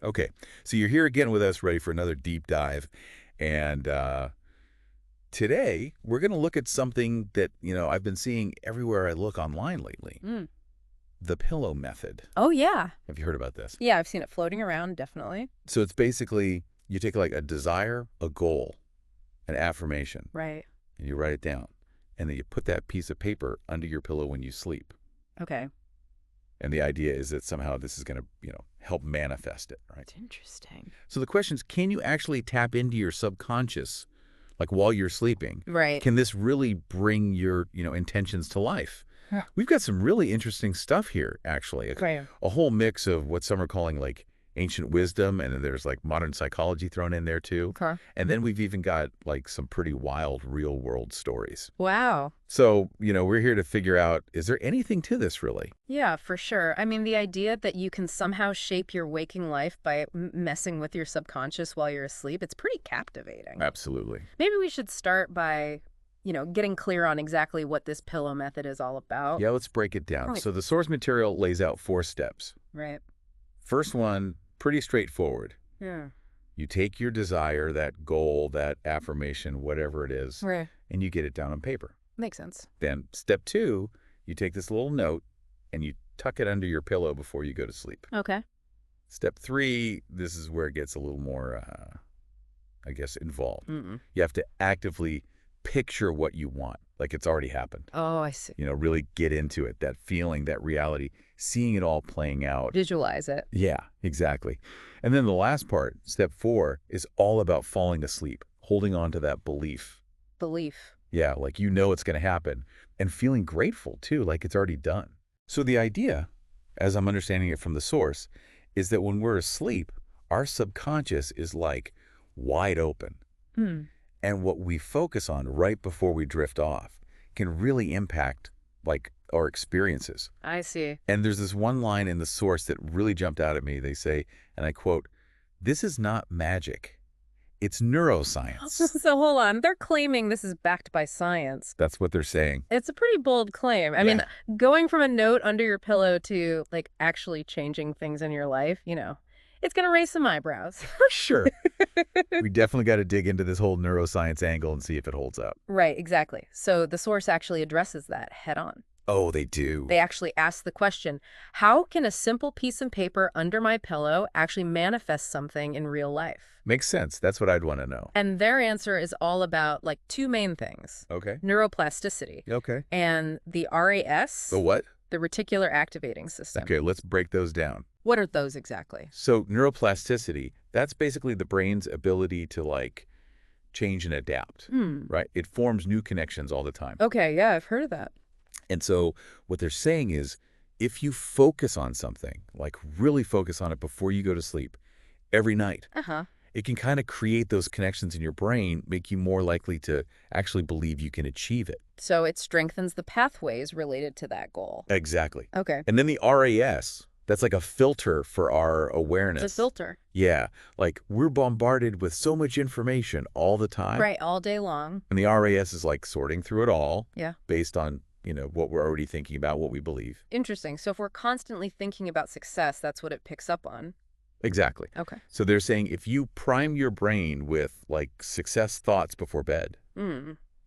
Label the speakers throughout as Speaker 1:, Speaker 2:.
Speaker 1: Okay, so you're here again with us, ready for another deep dive. And today, we're going to look at something that, I've been seeing everywhere I look online lately.
Speaker 2: Mm.
Speaker 1: The pillow method.
Speaker 2: Oh, yeah.
Speaker 1: Have you heard about this?
Speaker 2: Yeah, I've seen it floating around, definitely.
Speaker 1: So it's basically, you take like a desire, a goal, an affirmation,
Speaker 2: Right.
Speaker 1: and you write it down. And then you put that piece of paper under your pillow when you sleep.
Speaker 2: Okay.
Speaker 1: And the idea is that somehow this is going to, help manifest it, right?
Speaker 2: It's interesting.
Speaker 1: So the question is, can you actually tap into your subconscious, like while you're sleeping?
Speaker 2: Right.
Speaker 1: Can this really bring your, intentions to life?
Speaker 2: Yeah.
Speaker 1: We've got some really interesting stuff here, actually.
Speaker 2: Right.
Speaker 1: A whole mix of what some are calling like ancient wisdom, and then there's like modern psychology thrown in there too.
Speaker 2: Okay.
Speaker 1: And then we've even got like some pretty wild real world stories.
Speaker 2: Wow.
Speaker 1: So, we're here to figure out, is there anything to this really?
Speaker 2: Yeah, for sure. I mean, the idea that you can somehow shape your waking life by messing with your subconscious while you're asleep, it's pretty captivating.
Speaker 1: Absolutely.
Speaker 2: Maybe we should start by, getting clear on exactly what this pillow method is all about.
Speaker 1: Yeah, let's break it down.
Speaker 2: Right.
Speaker 1: So the source material lays out 4 steps.
Speaker 2: Right.
Speaker 1: First one, pretty straightforward.
Speaker 2: Yeah.
Speaker 1: You take your desire, that goal, that affirmation, whatever it is,
Speaker 2: Right.
Speaker 1: and you get it down on paper.
Speaker 2: Makes sense.
Speaker 1: Then step 2, you take this little note and you tuck it under your pillow before you go to sleep.
Speaker 2: Okay.
Speaker 1: Step 3, this is where it gets a little more, I guess, involved.
Speaker 2: Mm-mm.
Speaker 1: You have to actively picture what you want, like it's already happened.
Speaker 2: Oh, I see.
Speaker 1: Really get into it, that feeling, that reality, seeing it all playing out.
Speaker 2: Visualize it.
Speaker 1: Yeah, exactly. And then the last part, step 4, is all about falling asleep, holding on to that belief.
Speaker 2: Belief.
Speaker 1: Yeah, like it's going to happen, and feeling grateful too, like it's already done. So the idea, as I'm understanding it from the source, is that when we're asleep, our subconscious is like wide open.
Speaker 2: Hmm.
Speaker 1: And what we focus on right before we drift off can really impact like our experiences.
Speaker 2: I see.
Speaker 1: And there's this one line in the source that really jumped out at me. They say, and I quote, "This is not magic. It's neuroscience."
Speaker 2: So hold on. They're claiming this is backed by science.
Speaker 1: That's what they're saying.
Speaker 2: It's a pretty bold claim. I mean, going from a note under your pillow to like actually changing things in your life, it's going to raise some eyebrows.
Speaker 1: For sure. We definitely got to dig into this whole neuroscience angle and see if it holds up.
Speaker 2: Right, exactly. So the source actually addresses that head on.
Speaker 1: Oh, they do.
Speaker 2: They actually ask the question, how can a simple piece of paper under my pillow actually manifest something in real life?
Speaker 1: Makes sense. That's what I'd want to know.
Speaker 2: And their answer is all about like 2 main things.
Speaker 1: Okay.
Speaker 2: Neuroplasticity
Speaker 1: Okay.
Speaker 2: and the RAS,
Speaker 1: The what?
Speaker 2: the Reticular Activating System.
Speaker 1: Okay, let's break those down.
Speaker 2: What are those exactly?
Speaker 1: So neuroplasticity, that's basically the brain's ability to like change and adapt, right? It forms new connections all the time.
Speaker 2: Okay, yeah, I've heard of that.
Speaker 1: And so what they're saying is if you focus on something, like really focus on it before you go to sleep every night,
Speaker 2: Uh-huh.
Speaker 1: it can kind of create those connections in your brain, make you more likely to actually believe you can achieve it.
Speaker 2: So it strengthens the pathways related to that goal.
Speaker 1: Exactly.
Speaker 2: Okay.
Speaker 1: And then the RAS, that's like a filter for our awareness.
Speaker 2: The filter.
Speaker 1: Yeah, like we're bombarded with so much information all the time.
Speaker 2: Right, all day long.
Speaker 1: And the RAS is like sorting through it all
Speaker 2: Yeah.
Speaker 1: based on, what we're already thinking about, what we believe.
Speaker 2: Interesting. So if we're constantly thinking about success, that's what it picks up on.
Speaker 1: Exactly.
Speaker 2: Okay.
Speaker 1: So they're saying if you prime your brain with like success thoughts before bed,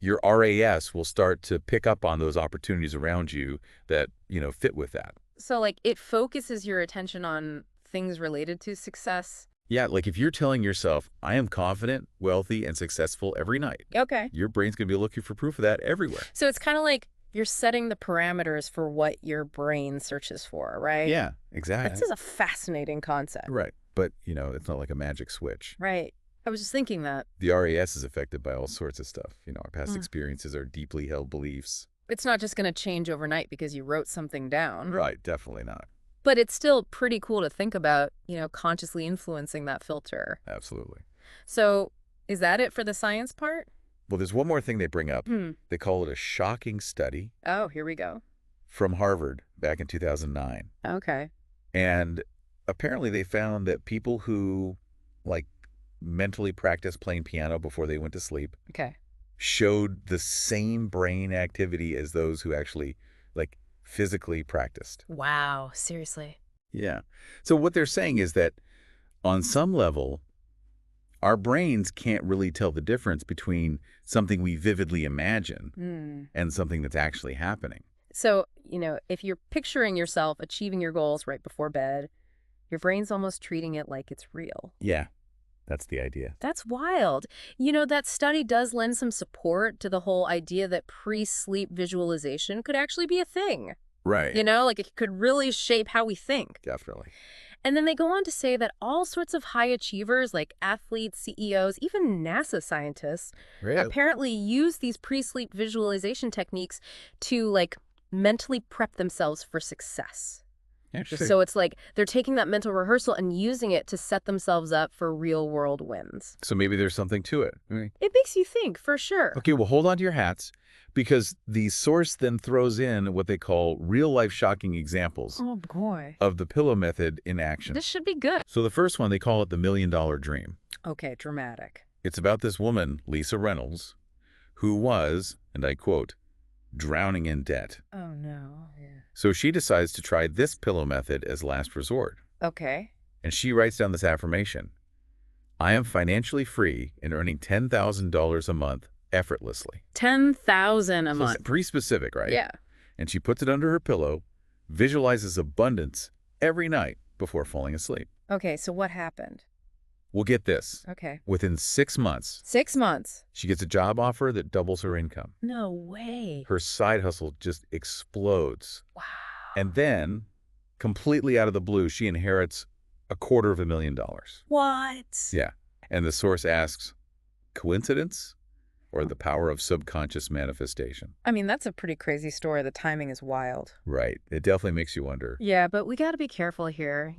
Speaker 1: your RAS will start to pick up on those opportunities around you that, fit with that.
Speaker 2: So like it focuses your attention on things related to success.
Speaker 1: Yeah, like if you're telling yourself, I am confident, wealthy, and successful every night,
Speaker 2: Okay.
Speaker 1: your brain's going to be looking for proof of that everywhere.
Speaker 2: So it's kind of like you're setting the parameters for what your brain searches for, right?
Speaker 1: Yeah, exactly.
Speaker 2: This is a fascinating concept.
Speaker 1: Right. But, it's not like a magic switch.
Speaker 2: Right. I was just thinking that.
Speaker 1: The RAS is affected by all sorts of stuff. Our past experiences, our deeply held beliefs.
Speaker 2: It's not just going to change overnight because you wrote something down.
Speaker 1: Right, definitely not.
Speaker 2: But it's still pretty cool to think about, consciously influencing that filter.
Speaker 1: Absolutely.
Speaker 2: So is that it for the science part?
Speaker 1: Well, there's one more thing they bring up. They call it a shocking study
Speaker 2: Oh, here we go.
Speaker 1: from Harvard back in 2009.
Speaker 2: Okay.
Speaker 1: And apparently they found that people who, like, mentally practiced playing piano before they went to sleep
Speaker 2: Okay.
Speaker 1: showed the same brain activity as those who actually, like, physically practiced.
Speaker 2: Wow. Seriously.
Speaker 1: Yeah. So what they're saying is that On some level, our brains can't really tell the difference between something we vividly imagine and something that's actually happening.
Speaker 2: So, if you're picturing yourself achieving your goals right before bed, your brain's almost treating it like it's real.
Speaker 1: Yeah, that's the idea.
Speaker 2: That's wild. That study does lend some support to the whole idea that pre-sleep visualization could actually be a thing.
Speaker 1: Right.
Speaker 2: Like it could really shape how we think.
Speaker 1: Definitely.
Speaker 2: And then they go on to say that all sorts of high achievers like athletes, CEOs, even NASA scientists apparently use these pre-sleep visualization techniques to mentally prep themselves for success.
Speaker 1: Interesting.
Speaker 2: So it's like they're taking that mental rehearsal and using it to set themselves up for real world wins.
Speaker 1: So maybe there's something to it.
Speaker 2: It makes you think, for sure.
Speaker 1: Okay, well, hold on to your hats, because the source then throws in what they call real-life shocking examples
Speaker 2: Oh, boy.
Speaker 1: of the pillow method in action.
Speaker 2: This should be good.
Speaker 1: So the first one, they call it the $1 Million Dream.
Speaker 2: Okay, dramatic.
Speaker 1: It's about this woman, Lisa Reynolds, who was, and I quote, drowning in debt.
Speaker 2: Oh, no. Yeah.
Speaker 1: So she decides to try this pillow method as last resort.
Speaker 2: Okay.
Speaker 1: And she writes down this affirmation: I am financially free and earning $10,000 a month effortlessly.
Speaker 2: 10,000 a
Speaker 1: So
Speaker 2: month.
Speaker 1: it's pretty specific, right?
Speaker 2: Yeah.
Speaker 1: And she puts it under her pillow, visualizes abundance every night before falling asleep.
Speaker 2: Okay, so what happened?
Speaker 1: Well, get this.
Speaker 2: Okay.
Speaker 1: Within 6 months,
Speaker 2: 6 months.
Speaker 1: she gets a job offer that doubles her income.
Speaker 2: No way.
Speaker 1: Her side hustle just explodes.
Speaker 2: Wow.
Speaker 1: And then, completely out of the blue, she inherits $250,000.
Speaker 2: What?
Speaker 1: Yeah. And the source asks, coincidence or the power of subconscious manifestation?
Speaker 2: I mean, that's a pretty crazy story. The timing is wild.
Speaker 1: Right. It definitely makes you wonder.
Speaker 2: Yeah, but we got to be careful here,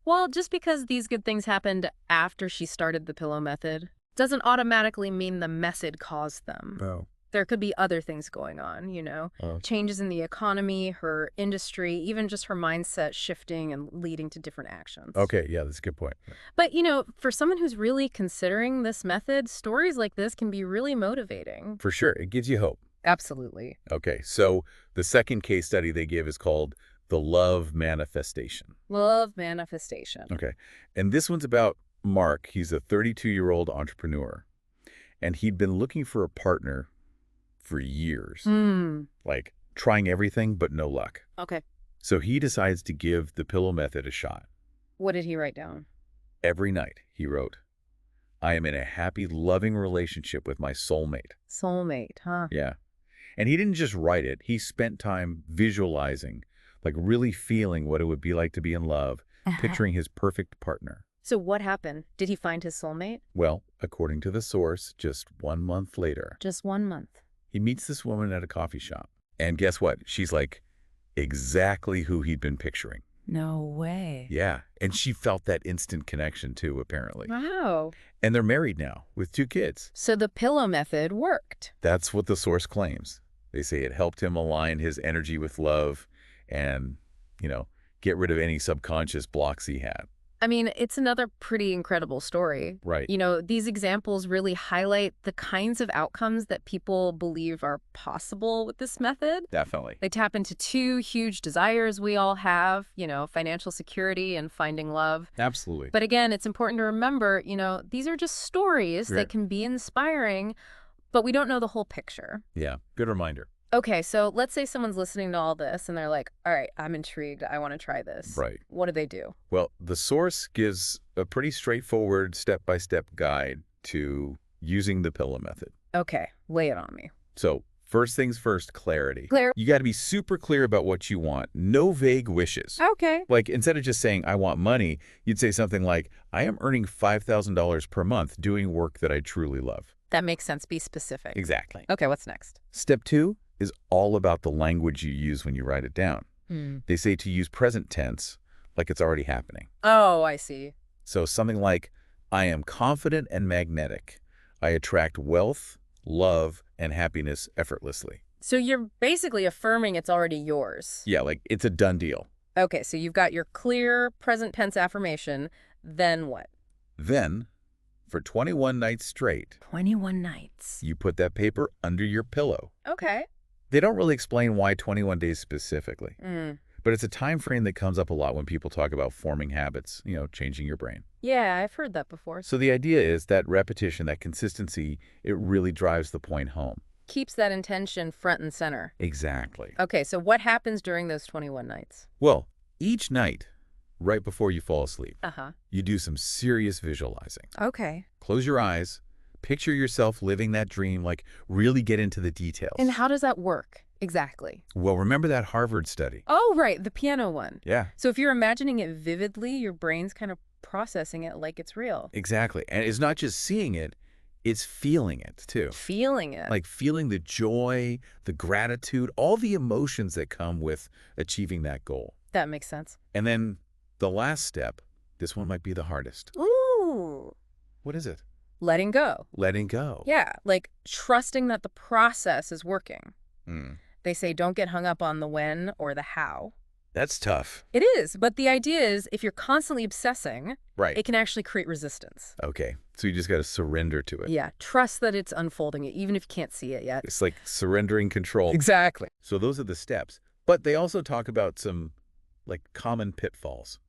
Speaker 2: Well, just because these good things happened after she started the pillow method doesn't automatically mean the method caused them.
Speaker 1: Oh.
Speaker 2: There could be other things going on, changes in the economy, her industry, even just her mindset shifting and leading to different actions.
Speaker 1: Okay, yeah, that's a good point.
Speaker 2: But, for someone who's really considering this method, stories like this can be really motivating.
Speaker 1: For sure. It gives you hope.
Speaker 2: Absolutely.
Speaker 1: Okay, so the second case study they give is called the love manifestation.
Speaker 2: Love manifestation.
Speaker 1: Okay, and this one's about Mark. He's a 32-year-old entrepreneur, and he'd been looking for a partner for years, like trying everything but no luck.
Speaker 2: Okay.
Speaker 1: So he decides to give the pillow method a shot.
Speaker 2: What did he write down?
Speaker 1: Every night, he wrote, I am in a happy, loving relationship with my soulmate.
Speaker 2: Soulmate, huh?
Speaker 1: Yeah. And he didn't just write it. He spent time visualizing, like really feeling what it would be like to be in love, picturing his perfect partner.
Speaker 2: So what happened? Did he find his soulmate?
Speaker 1: Well, according to the source, just 1 month later,
Speaker 2: Just 1 month.
Speaker 1: he meets this woman at a coffee shop. And guess what? She's like exactly who he'd been picturing.
Speaker 2: No way.
Speaker 1: Yeah. And she felt that instant connection too, apparently.
Speaker 2: Wow.
Speaker 1: And they're married now with 2 kids.
Speaker 2: So the pillow method worked.
Speaker 1: That's what the source claims. They say it helped him align his energy with love and, get rid of any subconscious blocks he had.
Speaker 2: I mean, it's another pretty incredible story.
Speaker 1: Right.
Speaker 2: These examples really highlight the kinds of outcomes that people believe are possible with this method.
Speaker 1: Definitely.
Speaker 2: They tap into 2 huge desires we all have, financial security and finding love.
Speaker 1: Absolutely.
Speaker 2: But again, it's important to remember, these are just stories
Speaker 1: Right.
Speaker 2: that can be inspiring, but we don't know the whole picture.
Speaker 1: Yeah. Good reminder.
Speaker 2: Okay, so let's say someone's listening to all this and they're like, all right, I'm intrigued. I want to try this.
Speaker 1: Right.
Speaker 2: What do they do?
Speaker 1: Well, the source gives a pretty straightforward step-by-step guide to using the pillow method.
Speaker 2: Okay, lay it on me.
Speaker 1: So first things first, clarity.
Speaker 2: Clear.
Speaker 1: You got to be super clear about what you want. No vague wishes.
Speaker 2: Okay.
Speaker 1: Like instead of just saying, I want money, you'd say something like, I am earning $5,000 per month doing work that I truly love.
Speaker 2: That makes sense. Be specific.
Speaker 1: Exactly.
Speaker 2: Okay, what's next?
Speaker 1: Step 2 is all about the language you use when you write it down. They say to use present tense like it's already happening.
Speaker 2: Oh, I see.
Speaker 1: So something like, I am confident and magnetic. I attract wealth, love, and happiness effortlessly.
Speaker 2: So you're basically affirming it's already yours.
Speaker 1: Yeah, like it's a done deal.
Speaker 2: Okay, so you've got your clear present tense affirmation. Then what?
Speaker 1: Then, for 21 nights straight,
Speaker 2: 21 nights.
Speaker 1: you put that paper under your pillow.
Speaker 2: Okay.
Speaker 1: They don't really explain why 21 days specifically, but But it's a time frame that comes up a lot when people talk about forming habits, changing your brain.
Speaker 2: Yeah, I've heard that before.
Speaker 1: So the idea is that repetition, that consistency, it really drives the point home.
Speaker 2: Keeps that intention front and center.
Speaker 1: Exactly.
Speaker 2: Okay, so what happens during those 21 nights?
Speaker 1: Well, each night, right before you fall asleep,
Speaker 2: Uh-huh.
Speaker 1: you do some serious visualizing.
Speaker 2: Okay.
Speaker 1: Close your eyes, picture yourself living that dream, like really get into the details.
Speaker 2: And how does that work exactly?
Speaker 1: Well, remember that Harvard study?
Speaker 2: Oh, right, the piano one.
Speaker 1: Yeah.
Speaker 2: So if you're imagining it vividly, your brain's kind of processing it like it's real.
Speaker 1: Exactly. And it's not just seeing it, it's feeling it too.
Speaker 2: Feeling it.
Speaker 1: Like feeling the joy, the gratitude, all the emotions that come with achieving that goal.
Speaker 2: That makes sense.
Speaker 1: And then the last step, this one might be the hardest.
Speaker 2: Ooh.
Speaker 1: What is it?
Speaker 2: Letting go.
Speaker 1: Letting go.
Speaker 2: Yeah, like trusting that the process is working.
Speaker 1: Mm.
Speaker 2: They say don't get hung up on the when or the how.
Speaker 1: That's tough.
Speaker 2: It is, but the idea is if you're constantly obsessing,
Speaker 1: Right.
Speaker 2: it can actually create resistance.
Speaker 1: Okay. So you just got to surrender to it.
Speaker 2: Yeah, trust that it's unfolding, even if you can't see it yet.
Speaker 1: It's like surrendering control.
Speaker 2: Exactly.
Speaker 1: So those are the steps. But they also talk about some common pitfalls.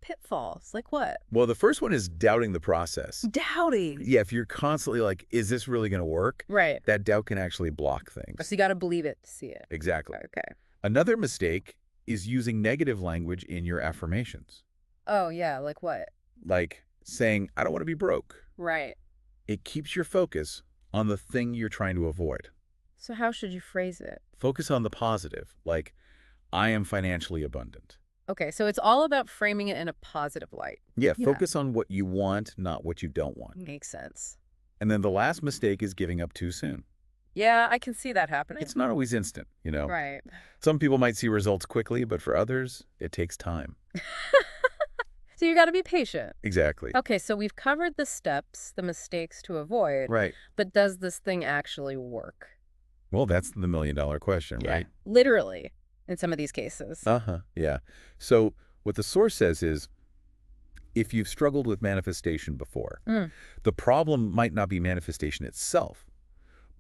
Speaker 2: Pitfalls, like what?
Speaker 1: Well, the first one is doubting the process.
Speaker 2: Doubting.
Speaker 1: Yeah, if you're constantly like, is this really going to work?
Speaker 2: Right.
Speaker 1: That doubt can actually block things.
Speaker 2: So you got to believe it to see it.
Speaker 1: Exactly.
Speaker 2: Okay.
Speaker 1: Another mistake is using negative language in your affirmations.
Speaker 2: Oh, yeah, like what?
Speaker 1: Like saying, I don't want to be broke.
Speaker 2: Right.
Speaker 1: It keeps your focus on the thing you're trying to avoid.
Speaker 2: So how should you phrase it?
Speaker 1: Focus on the positive, like, I am financially abundant.
Speaker 2: Okay, so it's all about framing it in a positive light.
Speaker 1: Yeah,
Speaker 2: Yeah.
Speaker 1: focus on what you want, not what you don't want.
Speaker 2: Makes sense.
Speaker 1: And then the last mistake is giving up too soon.
Speaker 2: Yeah, I can see that happening.
Speaker 1: It's not always instant,
Speaker 2: Right.
Speaker 1: Some people might see results quickly, but for others, it takes time.
Speaker 2: So you got to be patient.
Speaker 1: Exactly.
Speaker 2: Okay, so we've covered the steps, the mistakes to avoid,
Speaker 1: Right.
Speaker 2: but does this thing actually work?
Speaker 1: Well, that's the million-dollar question, right?
Speaker 2: Literally, in some of these cases.
Speaker 1: Uh-huh, yeah. So what the source says is, if you've struggled with manifestation before, the problem might not be manifestation itself,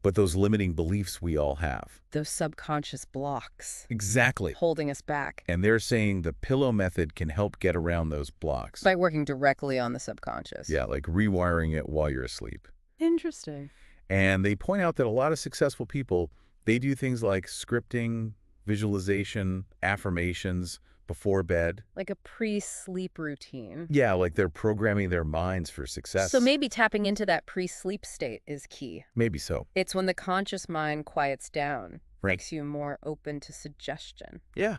Speaker 1: but those limiting beliefs we all have.
Speaker 2: Those subconscious blocks
Speaker 1: Exactly.
Speaker 2: holding us back.
Speaker 1: And they're saying the pillow method can help get around those blocks.
Speaker 2: By working directly on the subconscious.
Speaker 1: Yeah, like rewiring it while you're asleep.
Speaker 2: Interesting.
Speaker 1: And they point out that a lot of successful people, they do things like scripting, visualization, affirmations before bed.
Speaker 2: Like a pre-sleep routine.
Speaker 1: Yeah, like they're programming their minds for success.
Speaker 2: So maybe tapping into that pre-sleep state is key.
Speaker 1: Maybe so.
Speaker 2: It's when the conscious mind quiets down,
Speaker 1: Right.
Speaker 2: makes you more open to suggestion.
Speaker 1: Yeah.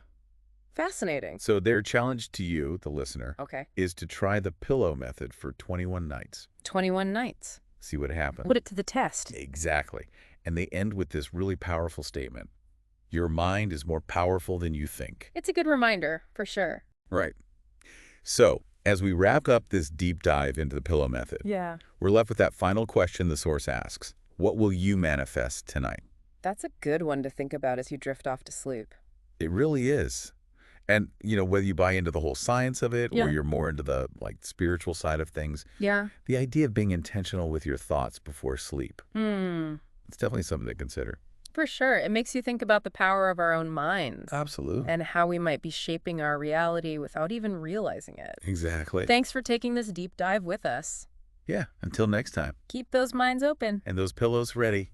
Speaker 2: Fascinating.
Speaker 1: So their challenge to you, the listener,
Speaker 2: Okay.
Speaker 1: is to try the pillow method for 21 nights.
Speaker 2: 21 nights.
Speaker 1: See what happens.
Speaker 2: Put it to the test.
Speaker 1: Exactly. And they end with this really powerful statement. Your mind is more powerful than you think.
Speaker 2: It's a good reminder, for sure.
Speaker 1: Right. So, as we wrap up this deep dive into the pillow method,
Speaker 2: Yeah.
Speaker 1: we're left with that final question the source asks. What will you manifest tonight?
Speaker 2: That's a good one to think about as you drift off to sleep.
Speaker 1: It really is. And, whether you buy into the whole science of it
Speaker 2: Yeah.
Speaker 1: or you're more into the spiritual side of things,
Speaker 2: Yeah.
Speaker 1: the idea of being intentional with your thoughts before sleep, it's definitely something to consider.
Speaker 2: For sure. It makes you think about the power of our own minds.
Speaker 1: Absolutely.
Speaker 2: And how we might be shaping our reality without even realizing it.
Speaker 1: Exactly.
Speaker 2: Thanks for taking this deep dive with us.
Speaker 1: Yeah, until next time.
Speaker 2: Keep those minds open.
Speaker 1: And those pillows ready.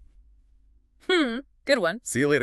Speaker 2: Good one.
Speaker 1: See you later.